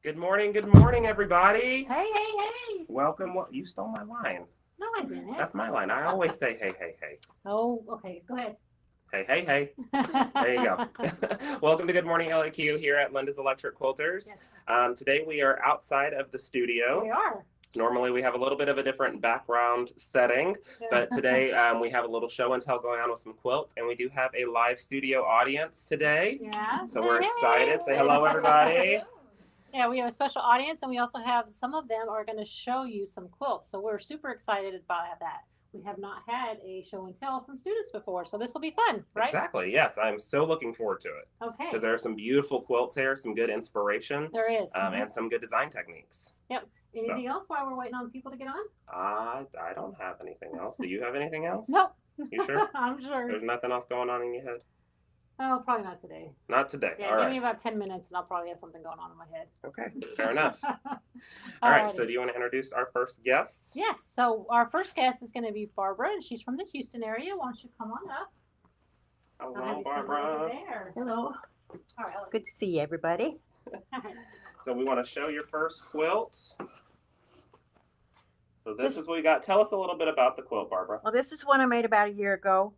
Good morning, everybody. Hey, hey, hey. Welcome. You stole my line. No, I didn't. That's my line. I always say, hey, hey, hey. Oh, okay. Go ahead. Hey, hey, hey. There you go. Welcome to Good Morning LEQ here at Linda's Electric Quilters. Yes. Today we are outside of the studio. We are. Normally we have a little bit of a different background setting, but today we have a little show and tell going on with some quilts, and we do have a live studio audience today. Yeah. So we're excited. Say hello, everybody. Yeah, we have a special audience, and we also have some of them are going to show you some quilts. So we're super excited about that. We have not had a show and tell from students before, so this will be fun, right? Exactly. Yes, I'm so looking forward to it. Okay. Because there are some beautiful quilts here, some good inspiration. There is. And some good design techniques. Yep. Anything else while we're waiting on people to get on? I don't have anything else. Do you have anything else? Nope. You sure? I'm sure. There's nothing else going on in your head? Oh, probably not today. Not today. Yeah, all give right. me about 10 minutes and I'll probably have something going on in my head. Okay, fair enough. All right, so do you want to introduce our first guest? Yes, so our first guest is going to be Barbara, and she's from the Houston area. Why don't you come on up? Hello, Barbara. There. Hello. All right, Good to see everybody. So we want to show your first quilt. So this is what we got. Tell us a little bit about the quilt, Barbara. Well, this is one I made about a year ago.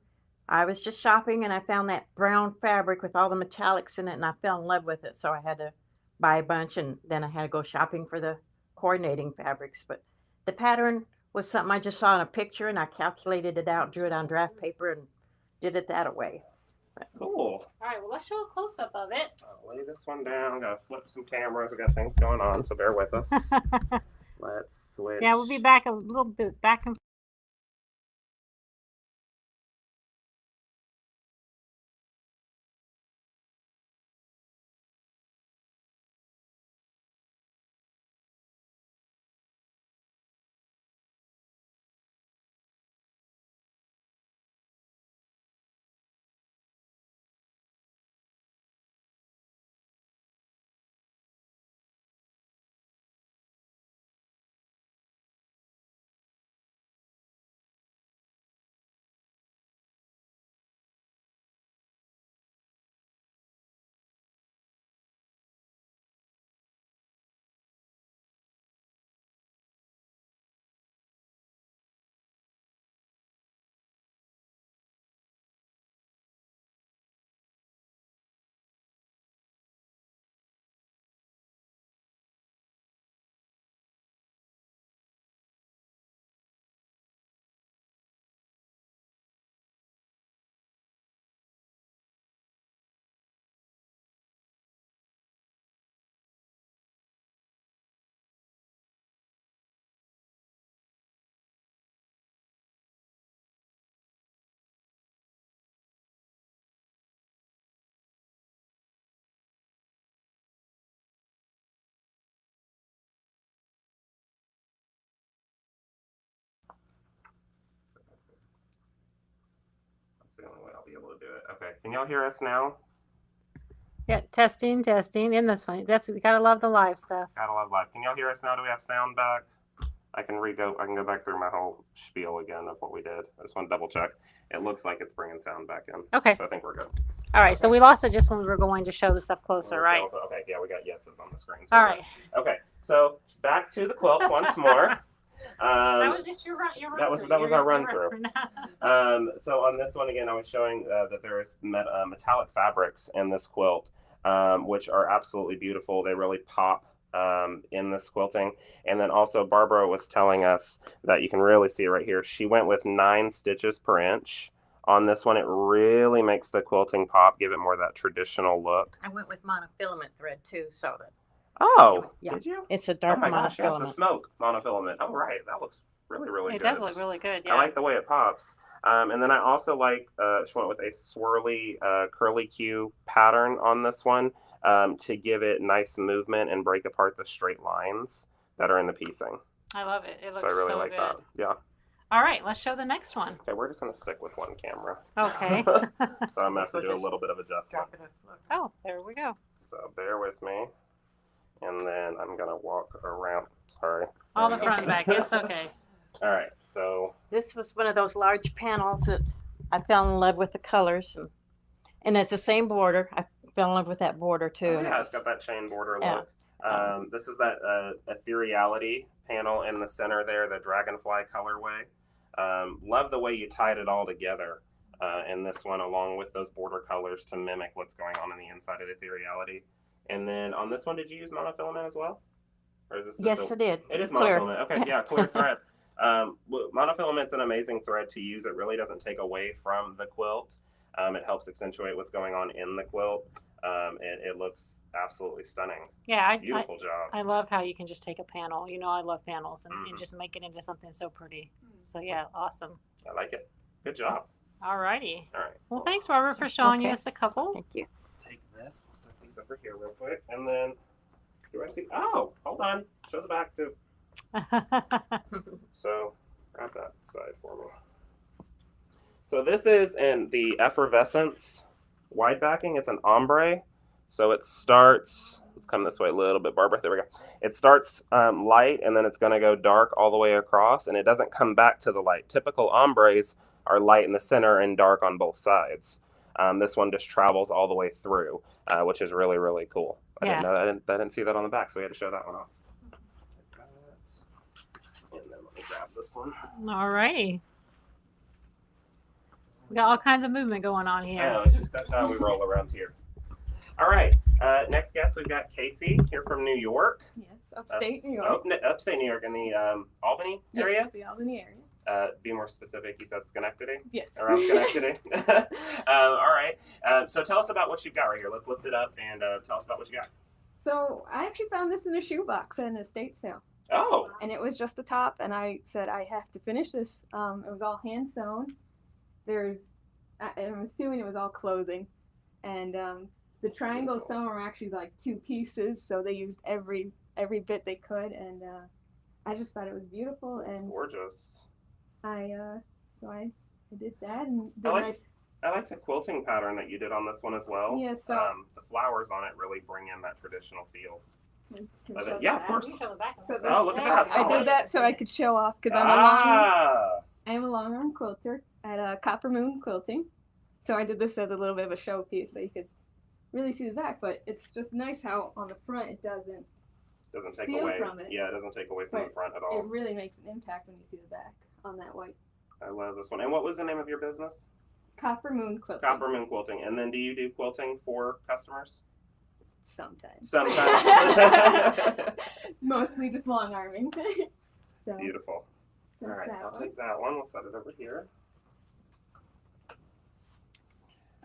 I was just shopping and I found that brown fabric with all the metallics in it, and I fell in love with it. So I had to buy a bunch, and then I had to go shopping for the coordinating fabrics. But the pattern was something I just saw in a picture, and I calculated it out, drew it on draft paper, and did it that way. Cool. All right, well, let's show a close-up of it. I'll lay this one down. Got to flip some cameras. We got things going on, so bear with us. Let's switch. Yeah, we'll be back a little bit back and That's the only way I'll be able to do it. Okay, can y'all hear us now? yeah, testing. Isn't this funny? We gotta love the live stuff. Gotta love live. Can y'all hear us now? Do we have sound back? I can go back through my whole spiel again of what we did. I just want to double check. It looks like it's bringing sound back in. Okay. So I think we're good. All right, so we lost it just when we were going to show the stuff closer, right? Okay, yeah, we got yeses on the screen. So All right. Okay, so back to the quilt once more. That was just your run. That was our run through. So on this one again, I was showing that there is metallic fabrics in this quilt, which are absolutely beautiful. They really pop in this quilting. And then also Barbara was telling us that you can really see right here. She went with 9 stitches per inch. On this one, it really makes the quilting pop, give it more of that traditional look. I went with monofilament thread too, so that. Oh, Yeah. Did you? It's a dark monofilament. That's a smoke monofilament. Oh, right. That looks really, really good. It does look really good, yeah. I like the way it pops. And then I also like, she went with a swirly curly Q pattern on this one to give it nice movement and break apart the straight lines that are in the piecing. I love it. It looks so I really like good. that. Yeah. All right, let's show the next one. Okay, we're just going to stick with one camera. Okay. So I'm going to have to do a little bit of adjustment. Oh, there we go. So bear with me. And then I'm going to walk around. Sorry. All the front and back. It's okay. All right, so. This was one of those large panels that I fell in love with the colors. And it's the same border. I fell in love with that border too. Oh, yeah, it's got that chain border look. Yeah. This is that ethereality panel in the center there, the dragonfly colorway. Love the way you tied it all together in this one, along with those border colors to mimic what's going on the inside of the ethereality. And then on this one, did you use monofilament as well? Or is this just Yes, I did. It is Clear. monofilament. Okay, yeah, clear thread. Monofilament's an amazing thread to use. It really doesn't take away from the quilt. It helps accentuate what's going on in the quilt. It looks absolutely stunning. Yeah, Beautiful job. I love how you can just take a panel. You know, I love panels and just make it into something so pretty. So yeah, awesome. I like it. Good job. Alrighty. All right. Well, thanks, Barbara, for showing Okay. us a couple. Thank you. Take this. We'll set these over here real quick, and then do I see? Oh, hold on. Show the back too. So grab that side for me. So this is in the effervescence wide backing. It's an ombre. So it starts, let's come this way a little bit, Barbara. There we go. It starts light, and then it's going to go dark all the way across, and it doesn't come back to the light. Typical ombres are light in the center and dark on both sides. This one just travels all the way through, which is really, really cool. I didn't know that. I didn't see that on the back, so we had to show that one off. And then let me grab this one. Alrighty. We got all kinds of movement going on I here. know, it's just that's how we roll around here. All right, next guest we've got Casey here from New York. Yes, upstate New York. Upstate New York in the Albany area. Yes, the Albany area. Be more specific, you said Schenectady? Yes. Around Schenectady. All right, so tell us about what you've got right here. Let's lift it up and tell us about what you got. So I actually found this in a shoebox at an estate sale. Oh, And it was just the top, and I said I have to finish this. It was all hand sewn. I'm assuming it was all clothing. And the triangles, some were actually like 2 pieces, so they used every bit they could, and I just thought it was beautiful, it's and gorgeous. I did that, and I then like the quilting pattern that you did on this one as well. Yeah, so the flowers on it really bring in that traditional feel. can Of show it. Yeah, that. of course. You can show the back. So Oh, look at that. I did that so I could show off because I am a long arm quilter at Copper Moon Quilting. So I did this as a little bit of a showpiece so you could really see the back. But it's just nice how on the front it doesn't Doesn't take steal away. from it. Yeah, it doesn't take away from the But front at it all. really makes an impact when you see the back on that white. I love this one. And what was the name of your business? Copper Moon Quilting. Copper Moon Quilting. And then do you do quilting for customers? Sometimes. Sometimes. Mostly just long arming. So Beautiful. All that's right, so that I'll one. take that one. We'll set it over here.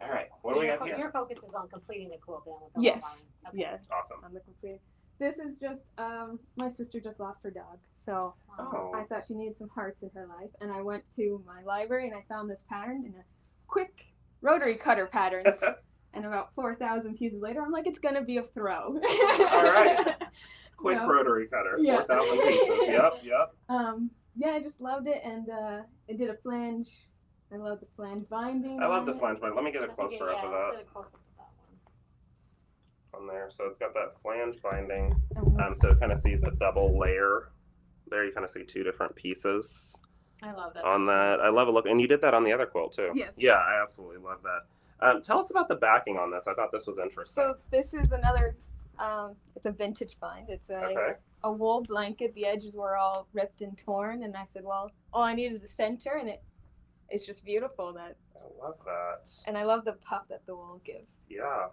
All right, what do we got here? Your focus is on completing the quilt then with the Yes. long line. Okay. Yeah, Awesome. I'm looking for you. This is just my sister just lost her dog, so Oh. I thought she needed some hearts in her life, and I went to my library and I found this pattern in a quick rotary cutter pattern. And about 4,000 pieces later, I'm like, it's gonna be a throw. All right. Quick So, rotary cutter, yeah. 4,000 pieces. Yep. Yeah, I just loved it, and it did a flange. I love the flange binding. I love on the it. flange, but let me get a I think closer up of let's that get a close up of that one. on there. So it's got that flange binding. And So it kind of sees a double layer. There you kind of see 2 different pieces I love that. on That's that. I love a look, and you did that on the other quilt too. Yes. Yeah, I absolutely love that. Tell us about the backing on this. I thought this was interesting. So this is another. It's a vintage find. It's Okay. a wool blanket. The edges were all ripped and torn, and I said, well, all I need is the center, and it's just beautiful. That, I love that. and I love the puff that the wool gives, Yeah.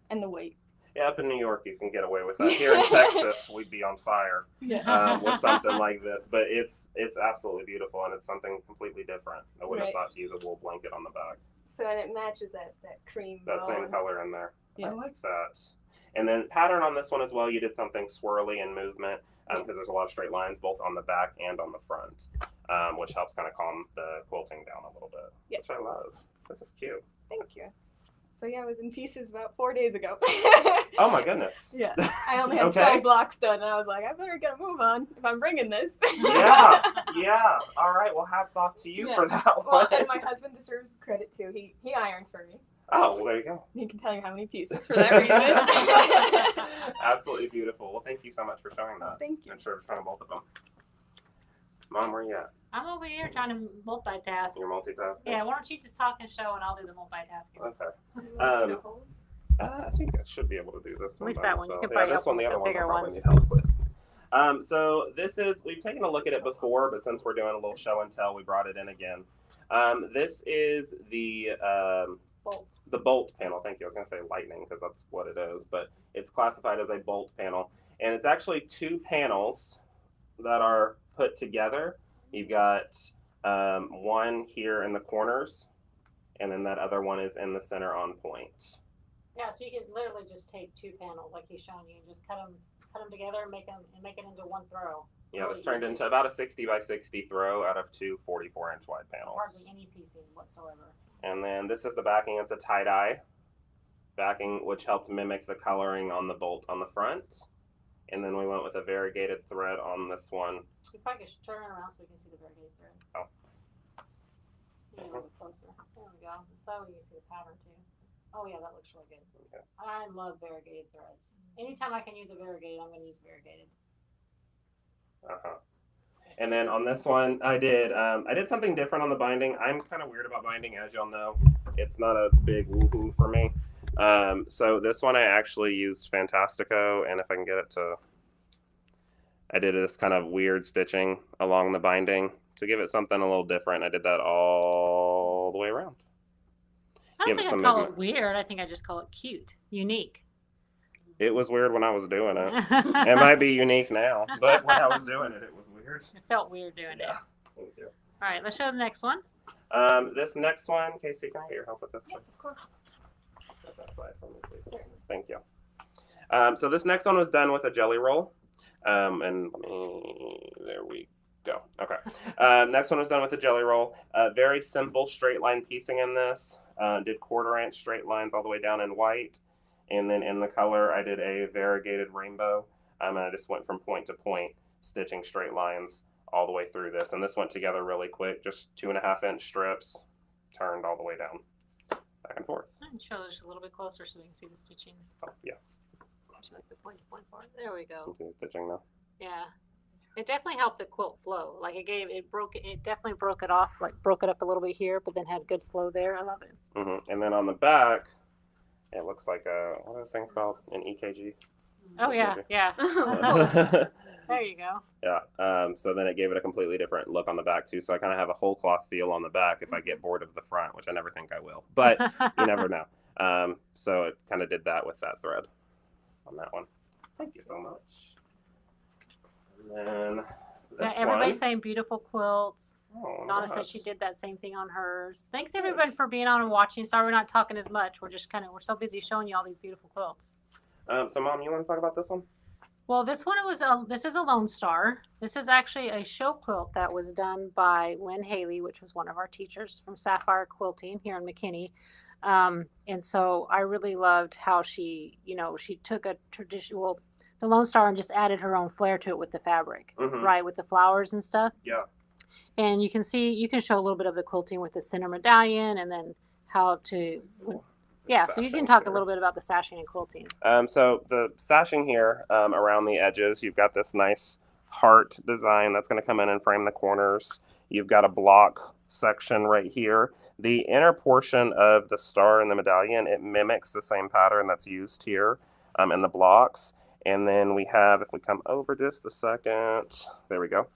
and the weight. Yeah, up in New York, you can get away with that. Here in Texas, we'd be on fire with something like this. But it's absolutely beautiful, and it's something completely different. I wouldn't have Right. thought to use a wool blanket on the back. So and it matches that cream. That same bone. color in there. Yeah. I like that. And then pattern on this one as well, you did something swirly in movement because there's a lot of straight lines both on the back and on the front, which helps kind of calm the quilting down a little bit, Yeah. which I love. This is cute. Thank you. So yeah, I was in pieces about 4 days ago. Oh my goodness. Yeah, I only had Okay. 12 blocks done, and I was like, I better get a move on if I'm bringing this. Yeah, yeah. All right. Well, hats off to you Yeah. for that Well, one. and my husband deserves credit too. He irons for me. Oh, well, there you go. He can tell you how many pieces for that reason. Absolutely beautiful. Well, thank you so much for showing that. Thank you. I'm sure trying both of them. Mom, where you at? I'm over here trying to multitask. You're multitasking? Yeah, why don't you just talk and show, and I'll do the multitasking. Okay. I think I should be able to do this At one. least by that one. You myself. can Yeah, probably this help one, the with other the one, bigger I'll probably ones. need help with. So this is, we've taken a look at it before, but since we're doing a little show and tell, we brought it in again. This is the bolt panel. Thank you. I was going to say lightning because that's what it is, but it's classified as a bolt panel. And it's actually two panels that are put together. You've got one here in the corners, and then that other one is in the center on point. Yeah, so you can literally just take two panels like he's showing you and just cut them together and make it into one throw. Yeah, Really this turned easy. into about a 60 by 60 throw out of two 44-inch wide panels. Hardly any piecing whatsoever. And then this is the backing. It's a tie-dye backing, which helped mimic the coloring on the bolt on the front. And then we went with a variegated thread on this one. You probably should turn it around so we can see the variegated thread. Oh. A little bit closer. There we go. So you can see the pattern too. Oh yeah, that looks really good. Okay. I love variegated threads. Anytime I can use a variegated, I'm going to use variegated. And then on this one, I did something different on the binding. I'm kind of weird about binding, as y'all know. It's not a big woohoo for me. So this one I actually used Fantastico, and if I can get it to, I did this kind of weird stitching along the binding to give it something a little different. I did that all the way around. I Give don't it think I some call movement. it weird. I think I just call it cute, unique. It was weird when I was doing it. It might be unique now, but when I was doing it, it was weird. It felt weird doing it. Thank you. All right, let's show the next one. This next one, Casey, can I get your help with this? Yes, of course. Set that aside for me, please. Thank you. So this next one was done with a jelly roll. And there we go. Okay. Next one was done with a jelly roll. Very simple straight line piecing in this. Did 1/4 inch straight lines all the way down in white. And then in the color, I did a variegated rainbow. And I just went from point to point, stitching straight lines all the way through this. And this went together really quick, just 2.5 inch strips, turned all the way down, back and forth. I can show this a little bit closer so we can see the stitching. Oh, yeah. Would you like the point part? There we go. You see the stitching now? Yeah. It definitely helped the quilt flow. Like it definitely broke it off, like broke it up a little bit here, but then had good flow there. I love it. Mm-hmm. And then on the back, it looks like what are those things called? An EKG? Oh yeah, yeah. There you go. Yeah. So then it gave it a completely different look on the back too. So I kind of have a whole cloth feel on the back if I get bored of the front, which I never think I will, but you never know. So it kind of did that with that thread on that one. Thank you so much. And then Yeah, this everybody's one. saying beautiful quilts. Oh, Donna said gosh. she did that same thing on hers. Thanks everybody for being on and watching. Sorry we're not talking as much. We're so busy showing you all these beautiful quilts. So Mom, you want to talk about this one? Well, this one this is a Lone Star. This is actually a show quilt that was done by Lynn Haley, which was one of our teachers from Sapphire Quilting here in McKinney. And so I really loved how she took a traditional, the Lone Star, and just added her own flair to it with the fabric, right, with the flowers and stuff. Yeah. And you can show a little bit of the quilting with the center medallion, and then how to, yeah. So you can talk a little bit about the sashing and quilting. So the sashing here around the edges, you've got this nice heart design that's going to come in and frame the corners. You've got a block section right here. The inner portion of the star and the medallion, it mimics the same pattern that's used here in the blocks. And then we have, if we come over just a second, there we go.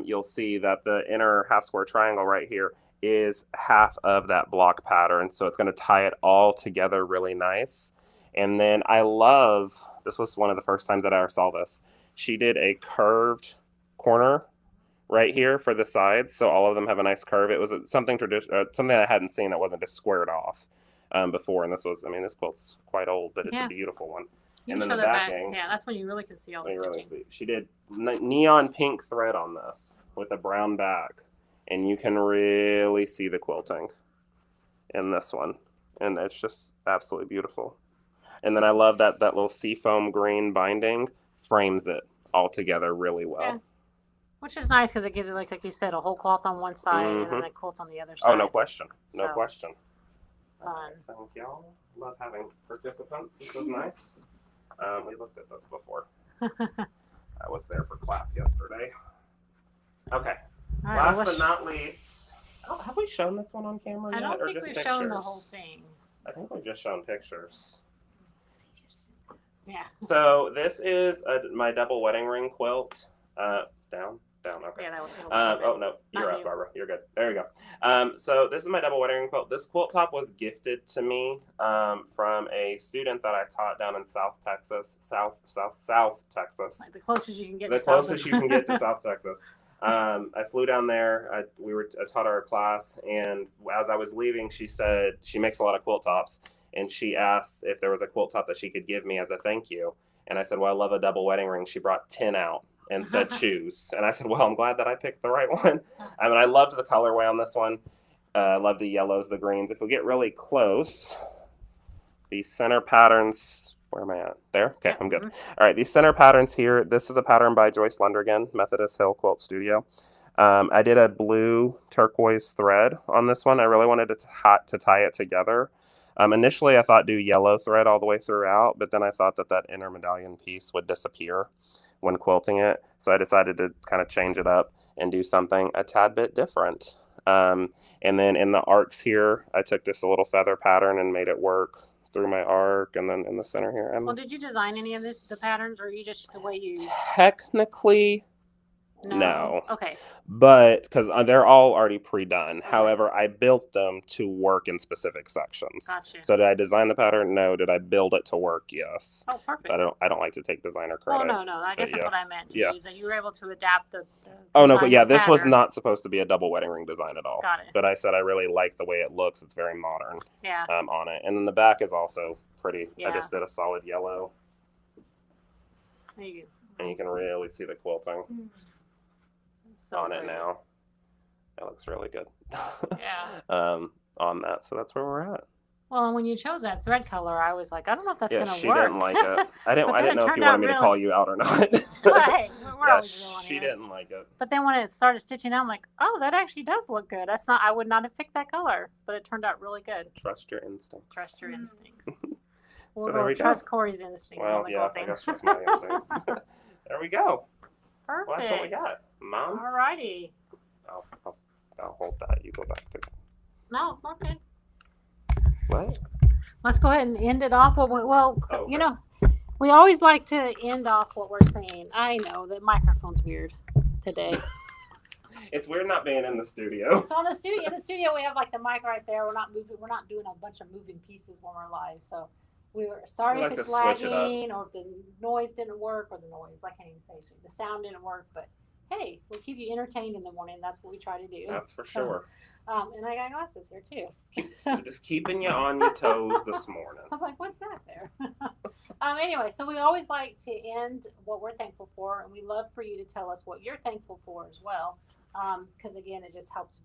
You'll see that the inner half square triangle right here is half of that block pattern. So it's going to tie it all together really nice. And then I love, this was one of the first times that I ever saw this. She did a curved corner right here for the sides. So all of them have a nice curve. It was something something I hadn't seen that wasn't just squared off before. And this was, this quilt's quite old, but it's a beautiful one. You and can then show the that backing. back. Yeah, that's when you really can see all the stitching. Really see. She did neon pink thread on this with a brown back. And you can really see the quilting in this one. And it's just absolutely beautiful. And then I love that little seafoam green binding frames it all together really well. Yeah. Which is nice because it gives it, like you said, a whole cloth on one side and then the quilt on the other side. Oh, no question. No So, question. Fun. Thank y'all. Love having participants. This is nice. We looked at this before. I was there for class yesterday. Okay. All right, Last but not least, have we shown this one on camera yet? I don't or think just we've pictures? shown the whole thing. I think we've just shown pictures. Yeah. So this is my double wedding ring quilt. Down, okay. Yeah, that was. Oh no, you're Not up, you. Barbara. You're good. There you go. So this is my double wedding ring quilt. This quilt top was gifted to me from a student that I taught down in South Texas. South Texas. Like the closest you can get. The to closest South. you can get to South Texas. I flew down there. I taught her a class, and as I was leaving, she said she makes a lot of quilt tops, and she asked if there was a quilt top that she could give me as a thank you. And I said, well, I love a double wedding ring. She brought 10 out and said choose. And I said, well, I'm glad that I picked the right one. I mean, I loved the colorway on this one. I love the yellows, the greens. If we get really close, these center patterns, where am I at? There? Okay, I'm good. All right, these center patterns here, this is a pattern by Joyce Lundergan, Methodist Hill Quilt Studio. I did a blue turquoise thread on this one. I really wanted to tie it together. Initially, I thought do yellow thread all the way throughout, but then I thought that inner medallion piece would disappear when quilting it. So I decided to kind of change it up and do something a tad bit different. And then in the arcs here, I took just a little feather pattern and made it work through my arc, and then in the center here. Well, did you design any of the patterns, or you just the way you? Technically, no. Okay. But because they're all already pre-done. Okay. However, I built them to work in specific sections. Gotcha. So did I design the pattern? No. Did I build it to work? Yes. Oh, perfect. But I don't like to take designer credit. Well, no. I guess that's what I meant. Yeah. Is that you were able to adapt the oh no, but yeah, this was not supposed to be a double wedding ring design at all. Got it. But I said I really like the way it looks. It's very modern. Yeah. On it, and then the back is also pretty. Yeah. I just did a solid yellow. There you go. And you can really see the quilting. So on great. it now. That looks really good. Yeah. On that, so that's where we're at. Well, and when you chose that thread color, I was like, I don't know if that's gonna work. She didn't like it. I didn't know if you wanted out me to really- call you out or not. Well, hey, we're Yeah, always real on she here. didn't like it. But then when it started stitching out, I'm like, oh, that actually does look good. I would not have picked that color, but it turned out really good. Trust your instincts. Trust your instincts. So We'll there we go. Trust Corey's instincts Well, on the yeah, quilting. I guess trust my instincts. There we go. Perfect. Well, that's what we got, Mom. Alrighty. I'll hold that. You go back to. No, okay. What? Let's go ahead and end it off. Well, okay. you know, we always like to end off what we're saying. I know that microphone's weird today. It's weird not being in the studio. So in the studio, we have like the mic right there. We're not moving. We're not doing a bunch of moving pieces when we're live. So we were sorry We if like it's to switch it up. lagging or if the noise didn't work or the noise. I can't even say so. The sound didn't work, but hey, we keep you entertained in the morning. That's what we try to do. That's for sure. And I got glasses here too. We're just keeping you on your toes this morning. I was like, what's that there? Anyway, so we always like to end what we're thankful for, and we love for you to tell us what you're thankful for as well. Because again, it just helps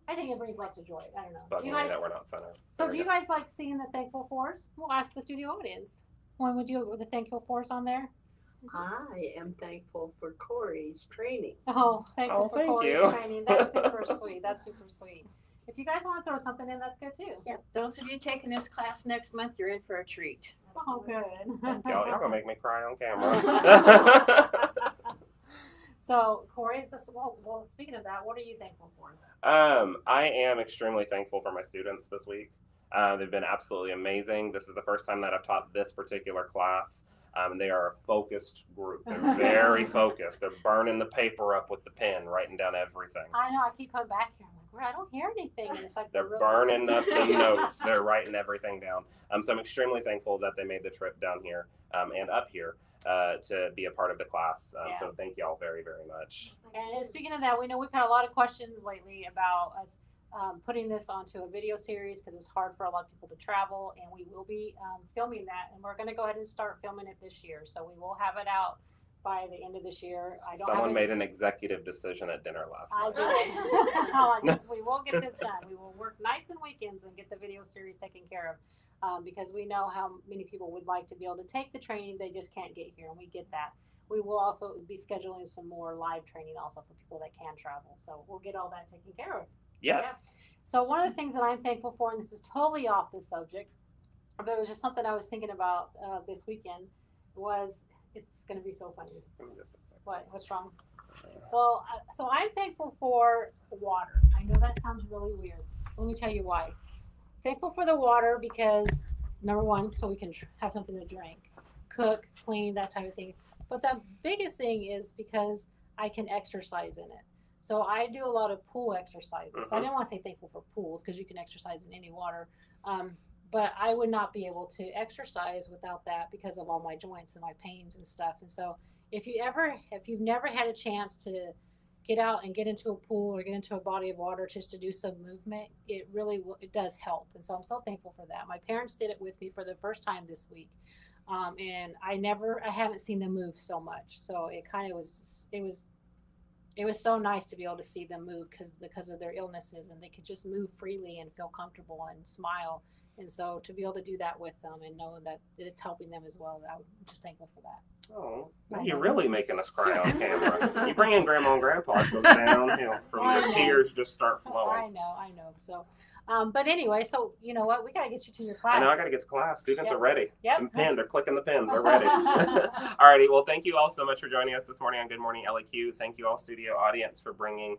I think it brings lots of joy. I don't know. It's bugging me that we're not centered. So do you guys like seeing the thankful fors? We'll ask the studio audience. When would you put the thankful fors on there? I am thankful for Corey's training. Oh, thankful for thank Corey's you. training. That's super sweet. That's super sweet. If you guys want to throw something in, that's good too. Yeah, those of you taking this class next month, you're in for a treat. Oh, good. Y'all gonna make me cry on camera. So, Corey, well, speaking of that, what are you thankful for? I am extremely thankful for my students this week. They've been absolutely amazing. This is the first time that I've taught this particular class. They are a focused group. They're very focused. They're burning the paper up with the pen, writing down everything. I know. I keep coming back here. I'm like, I don't hear anything. And it's like They're really burning up the notes. They're writing everything down. So I'm extremely thankful that they made the trip down here and up here to be a part of the class. Yeah. So thank y'all very, very much. And speaking of that, we know we've had a lot of questions lately about us putting this onto a video series because it's hard for a lot of people to travel, and we will be filming that, and we're going to go ahead and start filming it this year. So we will have it out by the end of this year. Someone made an executive decision at dinner last night. I did. We will get this done. We will work nights and weekends and get the video series taken care of because we know how many people would like to be able to take the training. They just can't get here, and we get that. We will also be scheduling some more live training also for people that can travel. So we'll get all that taken care of. Yes. Yeah. So one of the things that I'm thankful for, and this is totally off the subject, but it was just something I was thinking about this weekend, was it's going to be so funny. Give me just a second. What's wrong? Well, so I'm thankful for water. I know that sounds really weird. Let me tell you why. thankful for the water because number one, so we can have something to drink, cook, clean, that type of thing. But the biggest thing is because I can exercise in it. So I do a lot of pool exercises. So I didn't want to say thankful for pools because you can exercise in any water. But I would not be able to exercise without that because of all my joints and my pains and stuff. And so if you've never had a chance to get out and get into a pool or get into a body of water just to do some movement, it really it does help. And so I'm so thankful for that. My parents did it with me for the first time this week. And I haven't seen them move so much. So it was so nice to be able to see them move because of their illnesses, and they could just move freely and feel comfortable and smile. And so to be able to do that with them and know that it's helping them as well, I'm just thankful for that. Oh, now you're really making us cry on camera. You bring in Grandma and Grandpa, it goes downhill from the tears just start flowing. I know. So, but anyway, so you know what? We got to get you to your class. I know, I got to get to class. Students are ready. Yep. And they're clicking the pins. They're ready. Alrighty. Well, thank you all so much for joining us this morning on Good Morning LEQ. Thank you all, studio audience, for bringing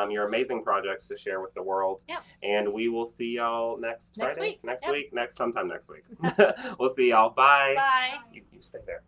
your amazing projects to share with the world. Yep. And we will see y'all next Friday. Next week. Sometime next week. We'll see y'all. Bye. Bye. You stay there.